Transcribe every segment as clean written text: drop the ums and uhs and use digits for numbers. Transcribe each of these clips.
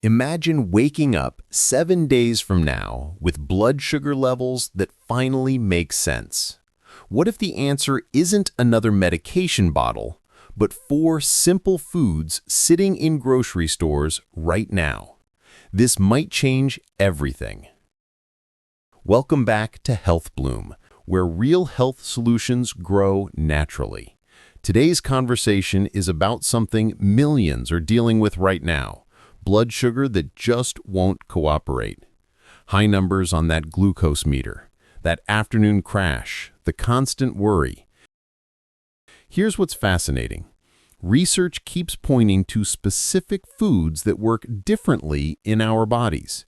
Imagine waking up 7 days from now with blood sugar levels that finally make sense. What if the answer isn't another medication bottle, but 4 simple foods sitting in grocery stores right now? This might change everything. Welcome back to Health Bloom, where real health solutions grow naturally. Today's conversation is about something millions are dealing with right now: blood sugar that just won't cooperate. High numbers on that glucose meter, that afternoon crash, the constant worry. Here's what's fascinating. Research keeps pointing to specific foods that work differently in our bodies.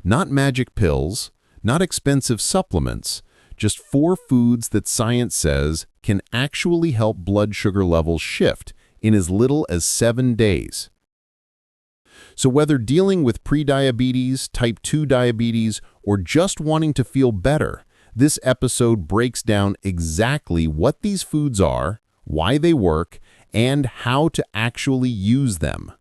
Not magic pills, not expensive supplements, just 4 foods that science says can actually help blood sugar levels shift in as little as 7 days. So whether dealing with prediabetes, type 2 diabetes, or just wanting to feel better, this episode breaks down exactly what these foods are, why they work, and how to actually use them.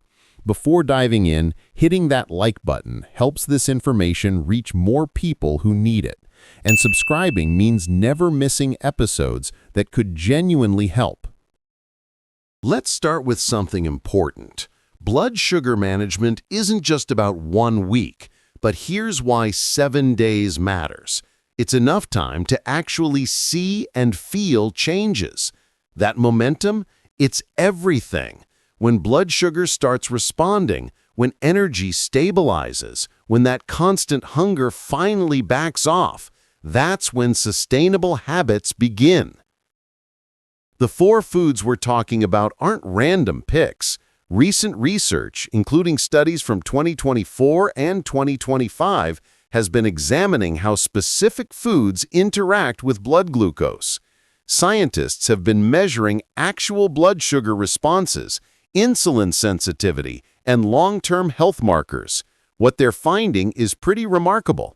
Before diving in, hitting that like button helps this information reach more people who need it. And subscribing means never missing episodes that could genuinely help. Let's start with something important. Blood sugar management isn't just about 1 week, but here's why 7 days matters. It's enough time to actually see and feel changes. That momentum, it's everything. When blood sugar starts responding, when energy stabilizes, when that constant hunger finally backs off, that's when sustainable habits begin. The 4 foods we're talking about aren't random picks. Recent research, including studies from 2024 and 2025, has been examining how specific foods interact with blood glucose. Scientists have been measuring actual blood sugar responses, insulin sensitivity, and long-term health markers. What they're finding is pretty remarkable.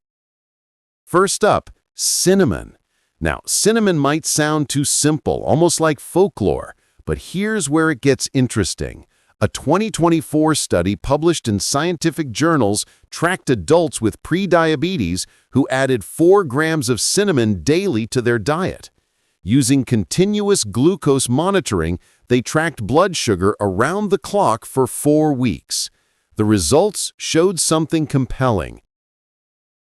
First up, cinnamon. Now, cinnamon might sound too simple, almost like folklore, but here's where it gets interesting. A 2024 study published in scientific journals tracked adults with prediabetes who added 4 grams of cinnamon daily to their diet. Using continuous glucose monitoring, they tracked blood sugar around the clock for 4 weeks. The results showed something compelling.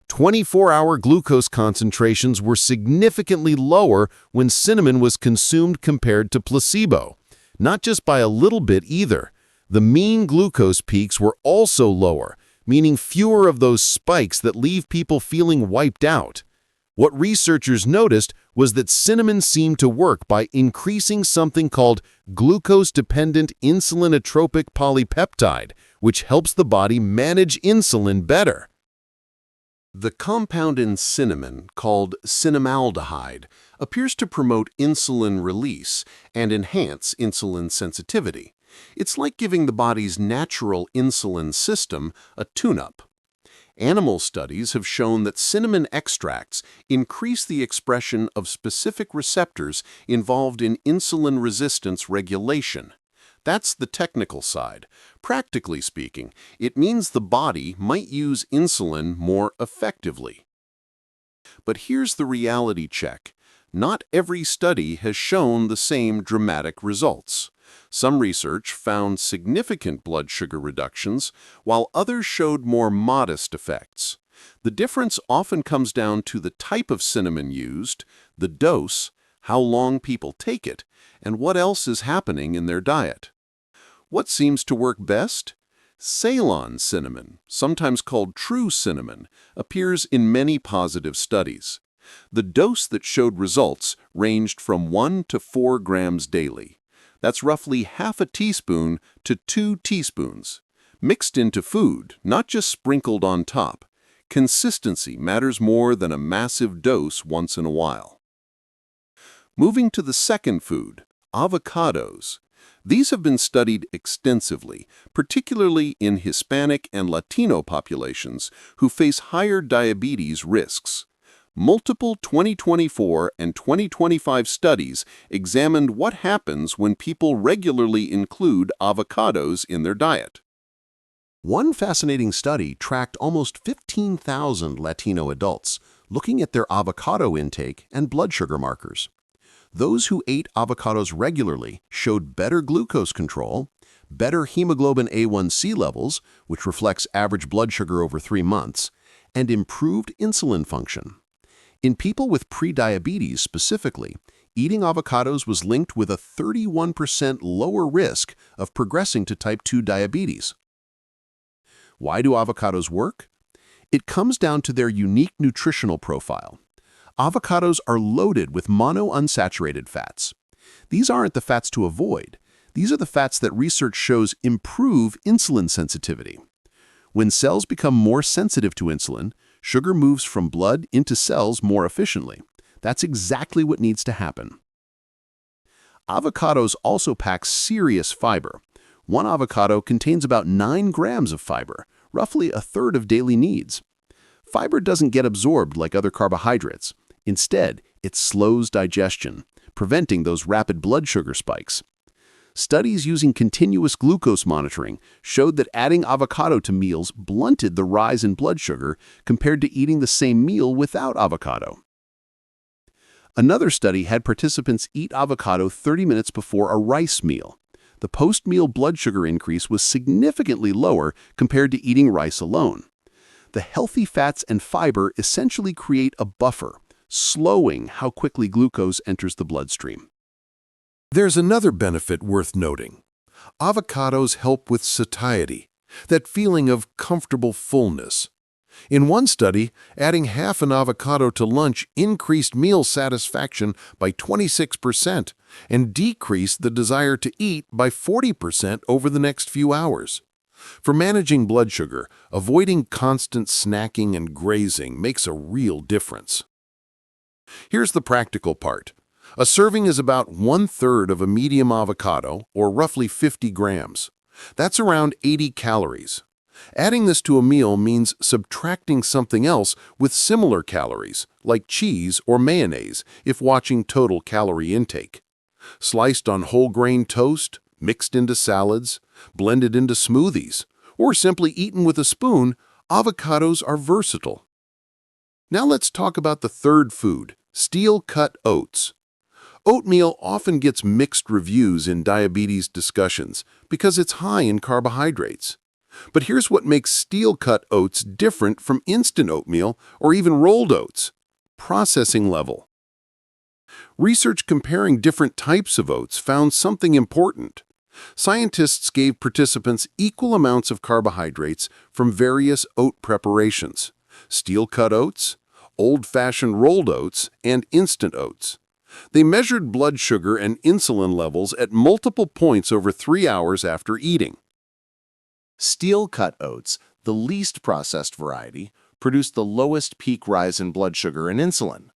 24-hour glucose concentrations were significantly lower when cinnamon was consumed compared to placebo. Not just by a little bit either. The mean glucose peaks were also lower, meaning fewer of those spikes that leave people feeling wiped out. What researchers noticed was that cinnamon seemed to work by increasing something called glucose-dependent insulinotropic polypeptide, which helps the body manage insulin better. The compound in cinnamon, called cinnamaldehyde, appears to promote insulin release and enhance insulin sensitivity. It's like giving the body's natural insulin system a tune-up. Animal studies have shown that cinnamon extracts increase the expression of specific receptors involved in insulin resistance regulation. That's the technical side. Practically speaking, it means the body might use insulin more effectively. But here's the reality check. Not every study has shown the same dramatic results. Some research found significant blood sugar reductions, while others showed more modest effects. The difference often comes down to the type of cinnamon used, the dose, how long people take it, and what else is happening in their diet. What seems to work best? Ceylon cinnamon, sometimes called true cinnamon, appears in many positive studies. The dose that showed results ranged from 1 to 4 grams daily. That's roughly half a teaspoon to 2 teaspoons. Mixed into food, not just sprinkled on top. Consistency matters more than a massive dose once in a while. Moving to the second food, avocados. These have been studied extensively, particularly in Hispanic and Latino populations who face higher diabetes risks. Multiple 2024 and 2025 studies examined what happens when people regularly include avocados in their diet. One fascinating study tracked almost 15,000 Latino adults, looking at their avocado intake and blood sugar markers. Those who ate avocados regularly showed better glucose control, better hemoglobin A1C levels, which reflects average blood sugar over 3 months, and improved insulin function. In people with prediabetes specifically, eating avocados was linked with a 31% lower risk of progressing to type 2 diabetes. Why do avocados work? It comes down to their unique nutritional profile. Avocados are loaded with monounsaturated fats. These aren't the fats to avoid. These are the fats that research shows improve insulin sensitivity. When cells become more sensitive to insulin, sugar moves from blood into cells more efficiently. That's exactly what needs to happen. Avocados also pack serious fiber. One avocado contains about 9 grams of fiber, roughly a third of daily needs. Fiber doesn't get absorbed like other carbohydrates. Instead, it slows digestion, preventing those rapid blood sugar spikes. Studies using continuous glucose monitoring showed that adding avocado to meals blunted the rise in blood sugar compared to eating the same meal without avocado. Another study had participants eat avocado 30 minutes before a rice meal. The post-meal blood sugar increase was significantly lower compared to eating rice alone. The healthy fats and fiber essentially create a buffer, slowing how quickly glucose enters the bloodstream. There's another benefit worth noting. Avocados help with satiety, that feeling of comfortable fullness. In one study, adding half an avocado to lunch increased meal satisfaction by 26% and decreased the desire to eat by 40% over the next few hours. For managing blood sugar, avoiding constant snacking and grazing makes a real difference. Here's the practical part. A serving is about 1/3 of a medium avocado, or roughly 50 grams. That's around 80 calories. Adding this to a meal means subtracting something else with similar calories, like cheese or mayonnaise, if watching total calorie intake. Sliced on whole grain toast, mixed into salads, blended into smoothies, or simply eaten with a spoon, avocados are versatile. Now let's talk about the third food, steel-cut oats. Oatmeal often gets mixed reviews in diabetes discussions because it's high in carbohydrates. But here's what makes steel-cut oats different from instant oatmeal or even rolled oats: processing level. Research comparing different types of oats found something important. Scientists gave participants equal amounts of carbohydrates from various oat preparations: steel-cut oats, old-fashioned rolled oats, and instant oats. They measured blood sugar and insulin levels at multiple points over 3 hours after eating. Steel-cut oats, the least processed variety, produced the lowest peak rise in blood sugar and insulin.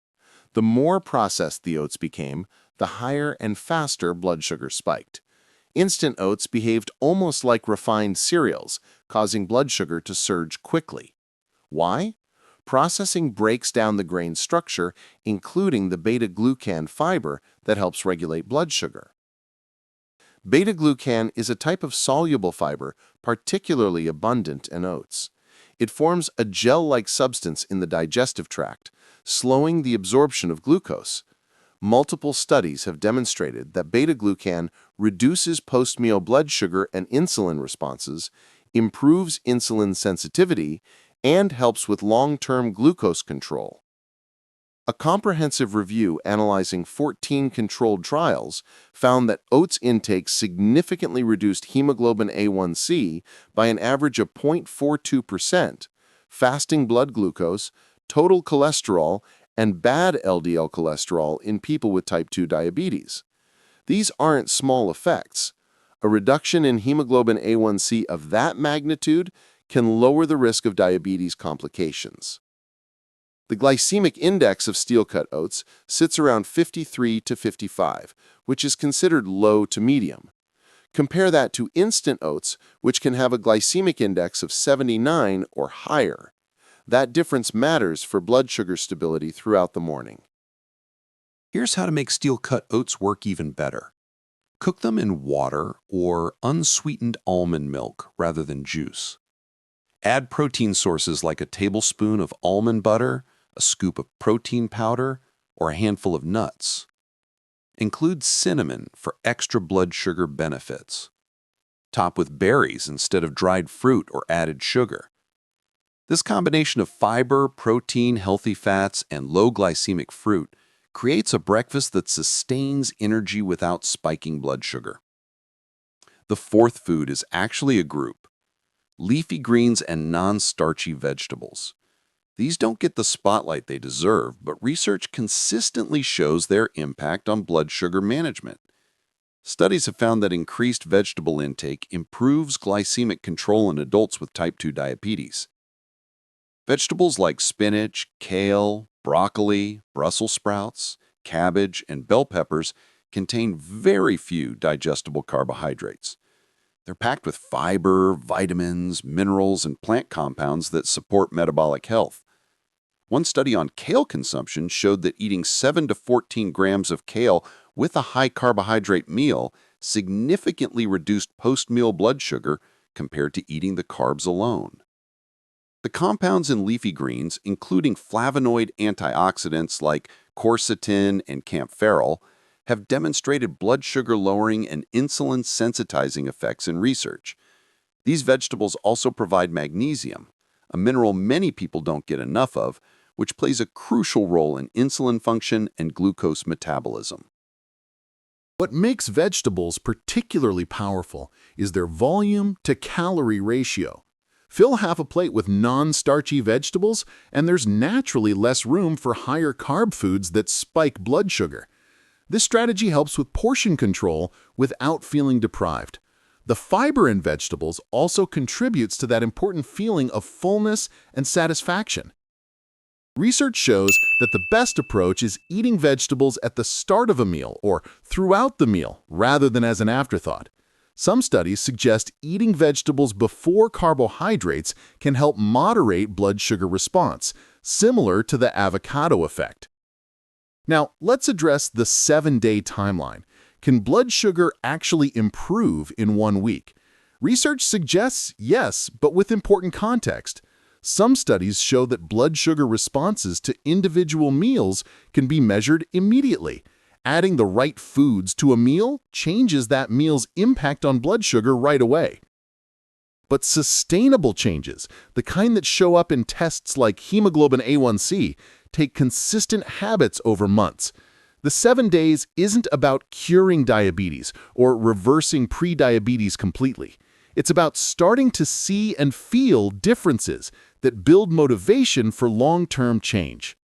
The more processed the oats became, the higher and faster blood sugar spiked. Instant oats behaved almost like refined cereals, causing blood sugar to surge quickly. Why? Processing breaks down the grain's structure, including the beta-glucan fiber that helps regulate blood sugar. Beta-glucan is a type of soluble fiber particularly abundant in oats. It forms a gel-like substance in the digestive tract, slowing the absorption of glucose. Multiple studies have demonstrated that beta-glucan reduces post-meal blood sugar and insulin responses, improves insulin sensitivity, and helps with long-term glucose control. A comprehensive review analyzing 14 controlled trials found that oats intake significantly reduced hemoglobin A1C by an average of 0.42%, fasting blood glucose, total cholesterol, and bad LDL cholesterol in people with type 2 diabetes. These aren't small effects. A reduction in hemoglobin A1C of that magnitude can lower the risk of diabetes complications. The glycemic index of steel-cut oats sits around 53 to 55, which is considered low to medium. Compare that to instant oats, which can have a glycemic index of 79 or higher. That difference matters for blood sugar stability throughout the morning. Here's how to make steel-cut oats work even better. Cook them in water or unsweetened almond milk rather than juice. Add protein sources like a tablespoon of almond butter, a scoop of protein powder, or a handful of nuts. Include cinnamon for extra blood sugar benefits. Top with berries instead of dried fruit or added sugar. This combination of fiber, protein, healthy fats, and low glycemic fruit creates a breakfast that sustains energy without spiking blood sugar. The fourth food is actually a group: leafy greens and non-starchy vegetables. These don't get the spotlight they deserve, but research consistently shows their impact on blood sugar management. Studies have found that increased vegetable intake improves glycemic control in adults with type 2 diabetes. Vegetables like spinach, kale, broccoli, Brussels sprouts, cabbage, and bell peppers contain very few digestible carbohydrates. They're packed with fiber, vitamins, minerals, and plant compounds that support metabolic health. One study on kale consumption showed that eating 7 to 14 grams of kale with a high-carbohydrate meal significantly reduced post-meal blood sugar compared to eating the carbs alone. The compounds in leafy greens, including flavonoid antioxidants like quercetin and kaempferol, have demonstrated blood sugar lowering and insulin sensitizing effects in research. These vegetables also provide magnesium, a mineral many people don't get enough of, which plays a crucial role in insulin function and glucose metabolism. What makes vegetables particularly powerful is their volume to calorie ratio. Fill half a plate with non-starchy vegetables, and there's naturally less room for higher carb foods that spike blood sugar. This strategy helps with portion control without feeling deprived. The fiber in vegetables also contributes to that important feeling of fullness and satisfaction. Research shows that the best approach is eating vegetables at the start of a meal or throughout the meal rather than as an afterthought. Some studies suggest eating vegetables before carbohydrates can help moderate blood sugar response, similar to the avocado effect. Now, let's address the 7-day timeline. Can blood sugar actually improve in 1 week? Research suggests yes, but with important context. Some studies show that blood sugar responses to individual meals can be measured immediately. Adding the right foods to a meal changes that meal's impact on blood sugar right away. But sustainable changes, the kind that show up in tests like hemoglobin A1C, take consistent habits over months. The 7 days isn't about curing diabetes or reversing prediabetes completely. It's about starting to see and feel differences that build motivation for long-term change.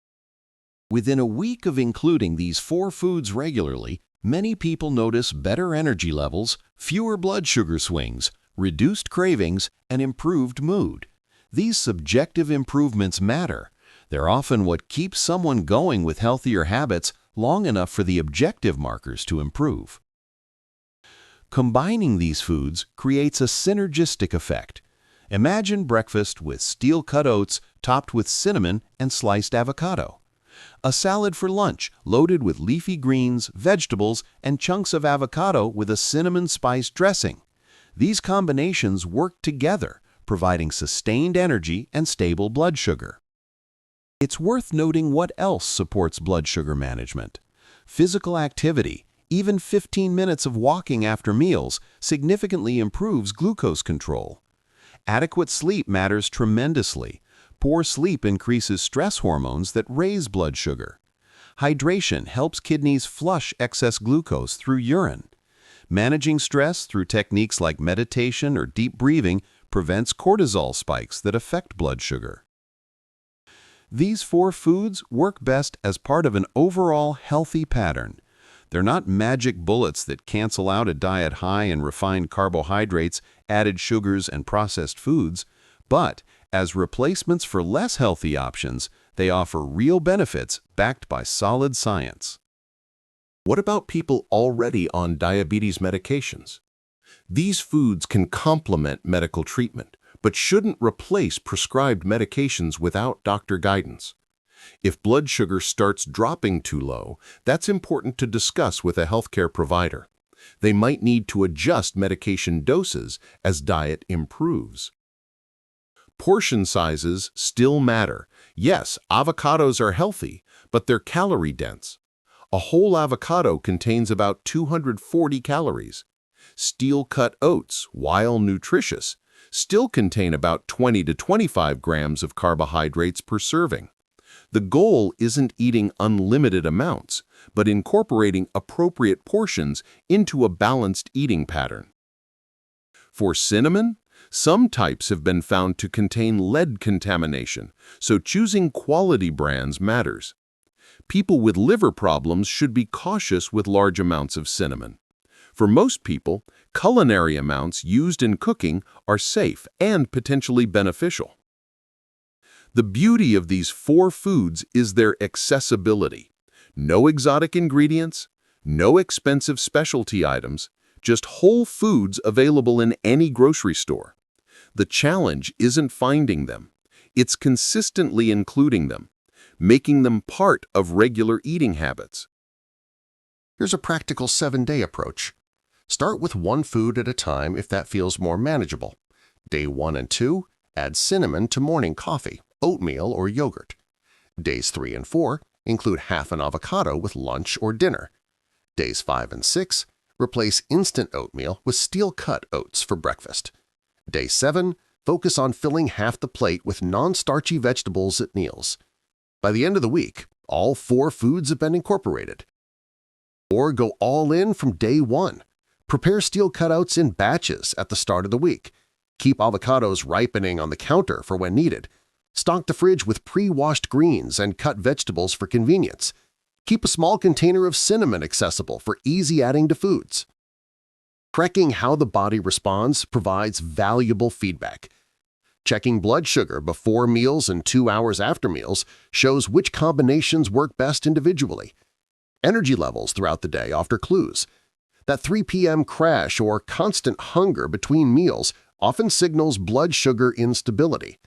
Within a week of including these 4 foods regularly, many people notice better energy levels, fewer blood sugar swings, reduced cravings, and improved mood. These subjective improvements matter. They're often what keeps someone going with healthier habits long enough for the objective markers to improve. Combining these foods creates a synergistic effect. Imagine breakfast with steel-cut oats topped with cinnamon and sliced avocado. A salad for lunch loaded with leafy greens, vegetables, and chunks of avocado with a cinnamon-spiced dressing. These combinations work together, providing sustained energy and stable blood sugar. It's worth noting what else supports blood sugar management. Physical activity, even 15 minutes of walking after meals, significantly improves glucose control. Adequate sleep matters tremendously. Poor sleep increases stress hormones that raise blood sugar. Hydration helps kidneys flush excess glucose through urine. Managing stress through techniques like meditation or deep breathing prevents cortisol spikes that affect blood sugar. These 4 foods work best as part of an overall healthy pattern. They're not magic bullets that cancel out a diet high in refined carbohydrates, added sugars, and processed foods, but as replacements for less healthy options, they offer real benefits backed by solid science. What about people already on diabetes medications? These foods can complement medical treatment, but shouldn't replace prescribed medications without doctor guidance. If blood sugar starts dropping too low, that's important to discuss with a healthcare provider. They might need to adjust medication doses as diet improves. Portion sizes still matter. Yes, avocados are healthy, but they're calorie-dense. A whole avocado contains about 240 calories. Steel-cut oats, while nutritious, still contain about 20 to 25 grams of carbohydrates per serving. The goal isn't eating unlimited amounts, but incorporating appropriate portions into a balanced eating pattern. For cinnamon, some types have been found to contain lead contamination, so choosing quality brands matters. People with liver problems should be cautious with large amounts of cinnamon. For most people, culinary amounts used in cooking are safe and potentially beneficial. The beauty of these 4 foods is their accessibility. No exotic ingredients, no expensive specialty items, just whole foods available in any grocery store. The challenge isn't finding them. It's consistently including them, making them part of regular eating habits. Here's a practical 7-day approach. Start with 1 food at a time if that feels more manageable. Day 1 and 2, add cinnamon to morning coffee, oatmeal, or yogurt. Days 3 and 4, include half an avocado with lunch or dinner. Days 5 and 6, replace instant oatmeal with steel-cut oats for breakfast. Day 7, focus on filling half the plate with non-starchy vegetables at meals. By the end of the week, all 4 foods have been incorporated. Or go all in from day 1. Prepare steel cutouts in batches at the start of the week. Keep avocados ripening on the counter for when needed. Stock the fridge with pre-washed greens and cut vegetables for convenience. Keep a small container of cinnamon accessible for easy adding to foods. Tracking how the body responds provides valuable feedback. Checking blood sugar before meals and 2 hours after meals shows which combinations work best individually. Energy levels throughout the day offer clues. That 3 p.m. crash or constant hunger between meals often signals blood sugar instability.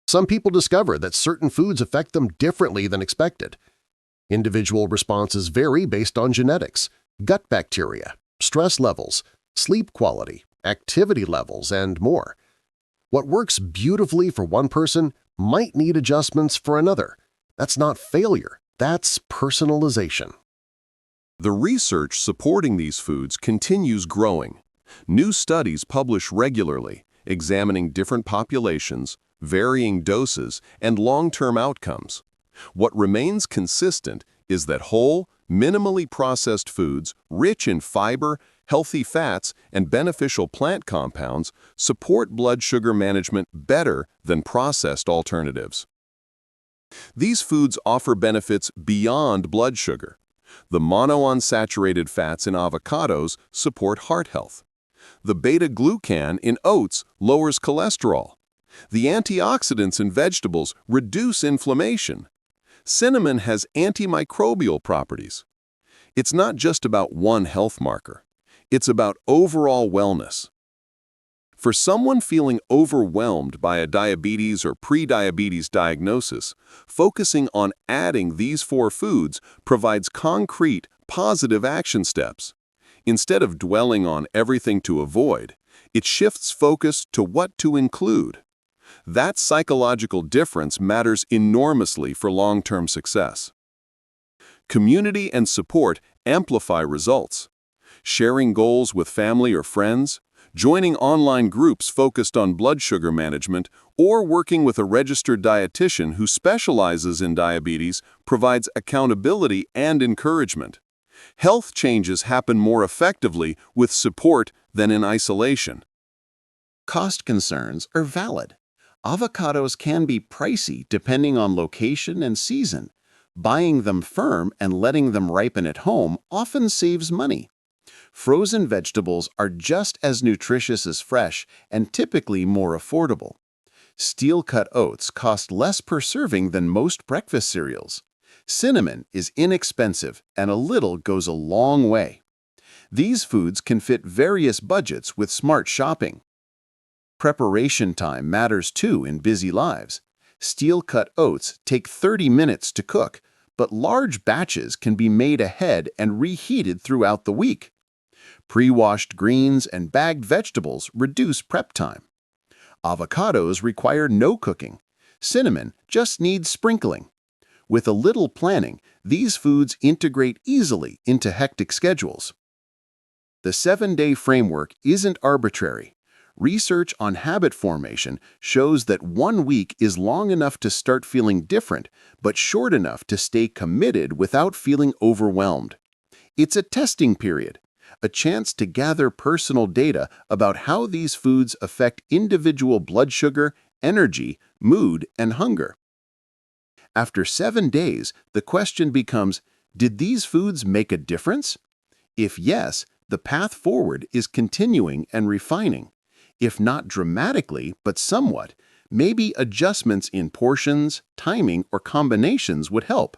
Some people discover that certain foods affect them differently than expected. Individual responses vary based on genetics, gut bacteria, stress levels, sleep quality, activity levels, and more. What works beautifully for one person might need adjustments for another. That's not failure, that's personalization. The research supporting these foods continues growing. New studies publish regularly, examining different populations, varying doses, and long-term outcomes. What remains consistent is that whole, minimally processed foods, rich in fiber, healthy fats, and beneficial plant compounds support blood sugar management better than processed alternatives. These foods offer benefits beyond blood sugar. The monounsaturated fats in avocados support heart health. The beta-glucan in oats lowers cholesterol. The antioxidants in vegetables reduce inflammation. Cinnamon has antimicrobial properties. It's not just about one health marker. It's about overall wellness. For someone feeling overwhelmed by a diabetes or prediabetes diagnosis, focusing on adding these 4 foods provides concrete, positive action steps. Instead of dwelling on everything to avoid, it shifts focus to what to include. That psychological difference matters enormously for long-term success. Community and support amplify results. Sharing goals with family or friends, joining online groups focused on blood sugar management, or working with a registered dietitian who specializes in diabetes provides accountability and encouragement. Health changes happen more effectively with support than in isolation. Cost concerns are valid. Avocados can be pricey depending on location and season. Buying them firm and letting them ripen at home often saves money. Frozen vegetables are just as nutritious as fresh and typically more affordable. Steel-cut oats cost less per serving than most breakfast cereals. Cinnamon is inexpensive and a little goes a long way. These foods can fit various budgets with smart shopping. Preparation time matters too in busy lives. Steel-cut oats take 30 minutes to cook, but large batches can be made ahead and reheated throughout the week. Pre-washed greens and bagged vegetables reduce prep time. Avocados require no cooking. Cinnamon just needs sprinkling. With a little planning, these foods integrate easily into hectic schedules. The 7-day framework isn't arbitrary. Research on habit formation shows that 1 week is long enough to start feeling different, but short enough to stay committed without feeling overwhelmed. It's a testing period, a chance to gather personal data about how these foods affect individual blood sugar, energy, mood, and hunger. After 7 days, the question becomes, did these foods make a difference? If yes, the path forward is continuing and refining. If not dramatically, but somewhat, maybe adjustments in portions, timing, or combinations would help.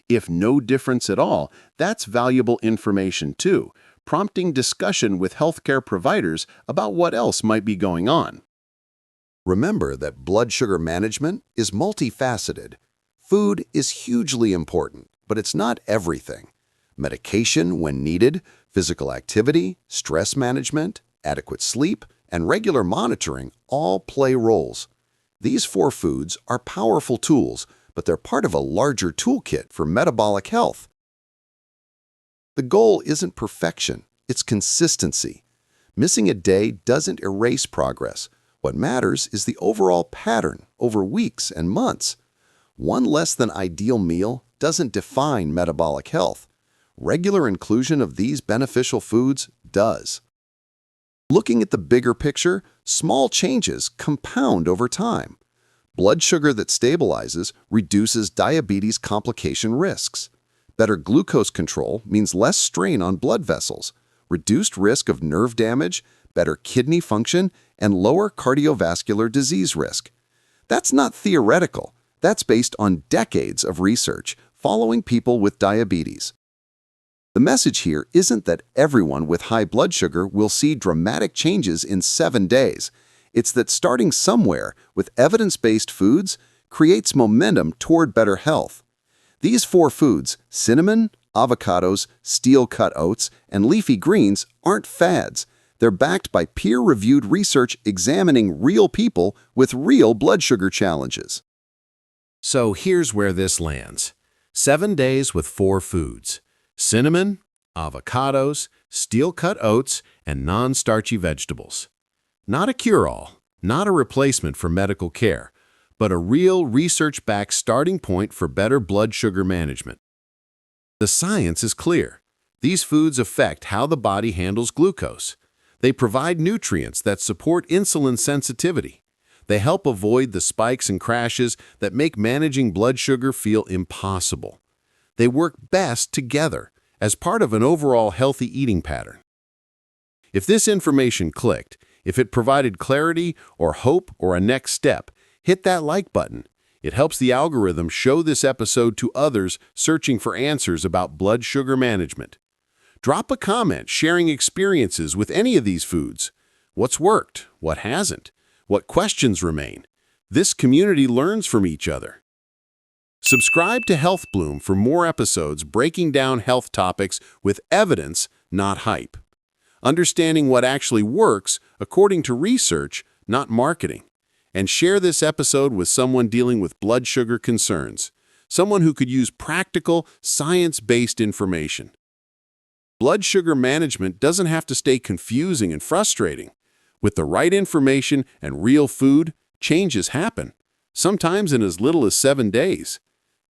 If no difference at all, that's valuable information too, prompting discussion with healthcare providers about what else might be going on. Remember that blood sugar management is multifaceted. Food is hugely important, but it's not everything. Medication when needed, physical activity, stress management, adequate sleep, and regular monitoring all play roles. These 4 foods are powerful tools, but they're part of a larger toolkit for metabolic health. The goal isn't perfection, it's consistency. Missing a day doesn't erase progress. What matters is the overall pattern over weeks and months. One less than ideal meal doesn't define metabolic health. Regular inclusion of these beneficial foods does. Looking at the bigger picture, small changes compound over time. Blood sugar that stabilizes reduces diabetes complication risks. Better glucose control means less strain on blood vessels, reduced risk of nerve damage, better kidney function, and lower cardiovascular disease risk. That's not theoretical. That's based on decades of research following people with diabetes. The message here isn't that everyone with high blood sugar will see dramatic changes in 7 days. It's that starting somewhere with evidence-based foods creates momentum toward better health. These 4 foods, cinnamon, avocados, steel-cut oats, and leafy greens, aren't fads. They're backed by peer-reviewed research examining real people with real blood sugar challenges. So here's where this lands. 7 days with 4 foods: cinnamon, avocados, steel-cut oats, and non-starchy vegetables. Not a cure-all, not a replacement for medical care, but a real research-backed starting point for better blood sugar management. The science is clear. These foods affect how the body handles glucose. They provide nutrients that support insulin sensitivity. They help avoid the spikes and crashes that make managing blood sugar feel impossible. They work best together as part of an overall healthy eating pattern. If this information clicked, if it provided clarity or hope or a next step, hit that like button. It helps the algorithm show this episode to others searching for answers about blood sugar management. Drop a comment sharing experiences with any of these foods. What's worked? What hasn't? What questions remain? This community learns from each other. Subscribe to Health Bloom for more episodes breaking down health topics with evidence, not hype. Understanding what actually works according to research, not marketing. And share this episode with someone dealing with blood sugar concerns, someone who could use practical, science-based information. Blood sugar management doesn't have to stay confusing and frustrating. With the right information and real food, changes happen, sometimes in as little as 7 days.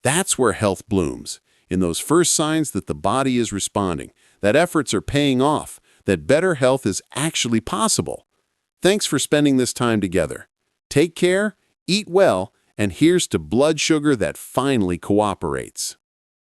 That's where health blooms, in those first signs that the body is responding, that efforts are paying off, that better health is actually possible. Thanks for spending this time together. Take care, eat well, and here's to blood sugar that finally cooperates.